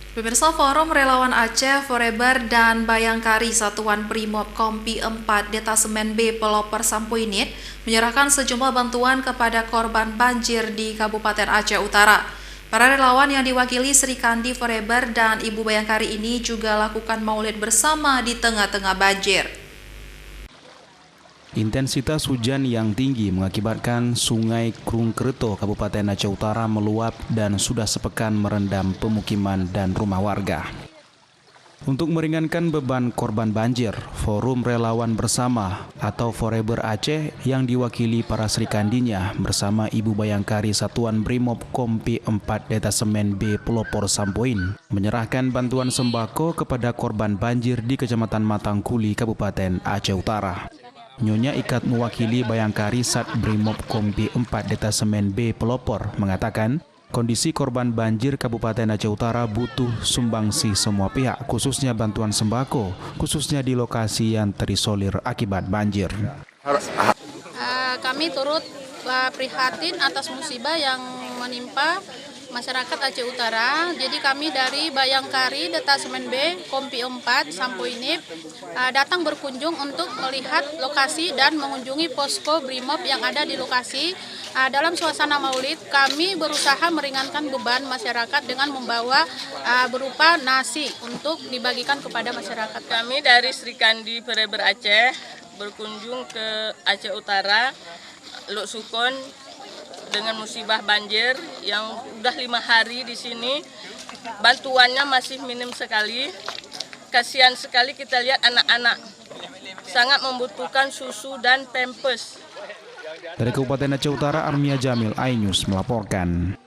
Pemirsa, Forum Relawan Aceh Forever dan Bayangkari Satuan Brimob Kompi 4 Detasemen B Pelopor Sampoinit menyerahkan sejumlah bantuan kepada korban banjir di Kabupaten Aceh Utara. Para relawan yang diwakili Sri Kandi Forever dan Ibu Bayangkari ini juga lakukan maulid bersama di tengah-tengah banjir. Intensitas hujan yang tinggi mengakibatkan Sungai Krungkerto, Kabupaten Aceh Utara meluap dan sudah sepekan merendam pemukiman dan rumah warga. Untuk meringankan beban korban banjir, Forum Relawan Bersama atau Forever Aceh yang diwakili para Serikandinya bersama Ibu Bayangkari Satuan Brimob Kompi 4 Detasemen B Pelopor Sampoin menyerahkan bantuan sembako kepada korban banjir di Kecamatan Matangkuli, Kabupaten Aceh Utara. Nyonya Ikat mewakili Bayangkari Sat Brimob Kompi 4 Detasemen B Pelopor mengatakan kondisi korban banjir Kabupaten Aceh Utara butuh sumbangsi semua pihak, khususnya bantuan sembako, khususnya di lokasi yang terisolir akibat banjir. Kami turut prihatin atas musibah yang menimpa masyarakat Aceh Utara. Jadi kami dari Bayangkari Detasemen B Kompi 4 Sampoinit datang berkunjung untuk melihat lokasi dan mengunjungi posko Brimob yang ada di lokasi. Dalam suasana maulid, kami berusaha meringankan beban masyarakat dengan membawa berupa nasi untuk dibagikan kepada masyarakat. Kami dari Sri Kandi Forever Aceh berkunjung ke Aceh Utara, Lok Sukon, dengan musibah banjir yang udah 5 hari di sini. Bantuannya masih minim sekali. Kasihan sekali kita lihat anak-anak sangat membutuhkan susu dan pampers. Dari Kabupaten Aceh Utara, Armia Jamil, iNews melaporkan.